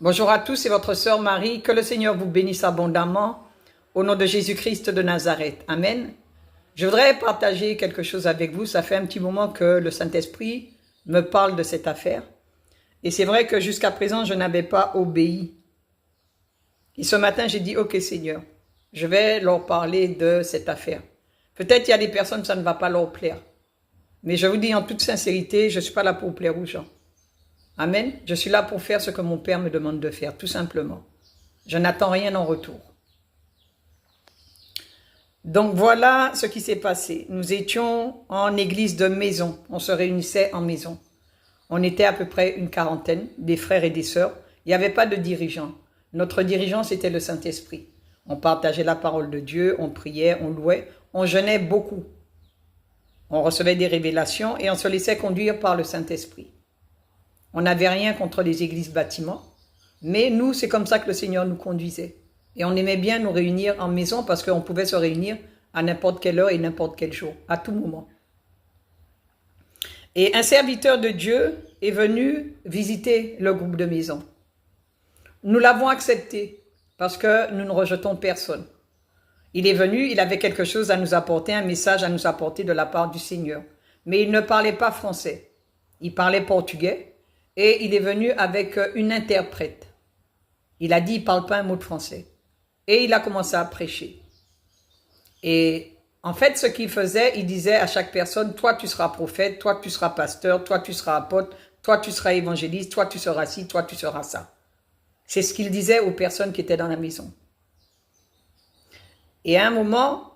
Bonjour à tous, c'est votre sœur Marie. Que le Seigneur vous bénisse abondamment au nom de Jésus-Christ de Nazareth. Amen. Je voudrais partager quelque chose avec vous. Ça fait un petit moment que le Saint-Esprit me parle de cette affaire. Et c'est vrai que jusqu'à présent, je n'avais pas obéi. Et ce matin, j'ai dit, ok Seigneur, je vais leur parler de cette affaire. Peut-être il y a des personnes, ça ne va pas leur plaire. Mais je vous dis en toute sincérité, je ne suis pas là pour plaire aux gens. Amen. Je suis là pour faire ce que mon Père me demande de faire, tout simplement. Je n'attends rien en retour. Donc voilà ce qui s'est passé. Nous étions en église de maison. On se réunissait en maison. On était à peu près une quarantaine, des frères et des sœurs. Il n'y avait pas de dirigeant. Notre dirigeant, c'était le Saint-Esprit. On partageait la parole de Dieu, on priait, on louait, on jeûnait beaucoup. On recevait des révélations et on se laissait conduire par le Saint-Esprit. On n'avait rien contre les églises bâtiments, mais nous, c'est comme ça que le Seigneur nous conduisait. Et on aimait bien nous réunir en maison parce qu'on pouvait se réunir à n'importe quelle heure et n'importe quel jour, à tout moment. Et un serviteur de Dieu est venu visiter le groupe de maison. Nous l'avons accepté parce que nous ne rejetons personne. Il est venu, il avait quelque chose à nous apporter, un message à nous apporter de la part du Seigneur. Mais il ne parlait pas français, il parlait portugais. Et il est venu avec une interprète. Il a dit, il ne parle pas un mot de français. Et il a commencé à prêcher. Et en fait, ce qu'il faisait, il disait à chaque personne, toi tu seras prophète, toi tu seras pasteur, toi tu seras apôtre, toi tu seras évangéliste, toi tu seras ci, toi tu seras ça. C'est ce qu'il disait aux personnes qui étaient dans la maison. Et à un moment,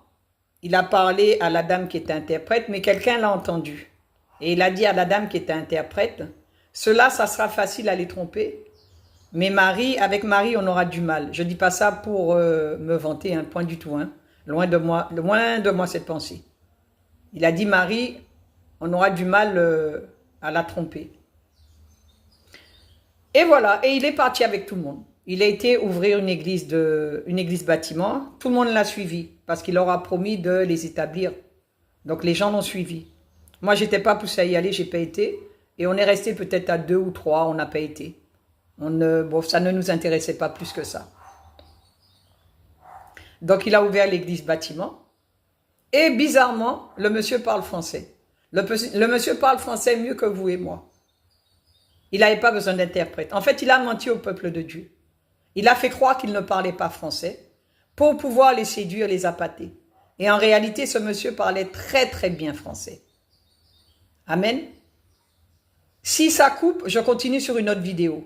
il a parlé à la dame qui était interprète, mais quelqu'un l'a entendu. Et il a dit à la dame qui était interprète, cela, ça sera facile à les tromper. Mais avec Marie, on aura du mal. Je ne dis pas ça pour me vanter, un point du tout. Hein. Loin de moi cette pensée. Il a dit Marie, on aura du mal à la tromper. Et voilà, et il est parti avec tout le monde. Il a été ouvrir une église bâtiment. Tout le monde l'a suivi parce qu'il leur a promis de les établir. Donc les gens l'ont suivi. Moi, je n'étais pas poussée à y aller, je n'ai pas été. Et on est resté peut-être à 2 ou 3, on n'a pas été. Ça ne nous intéressait pas plus que ça. Donc il a ouvert l'église bâtiment. Et bizarrement, le monsieur parle français. Le monsieur parle français mieux que vous et moi. Il n'avait pas besoin d'interprète. En fait, il a menti au peuple de Dieu. Il a fait croire qu'il ne parlait pas français pour pouvoir les séduire, les appâter. Et en réalité, ce monsieur parlait très très bien français. Amen. Si ça coupe, je continue sur une autre vidéo.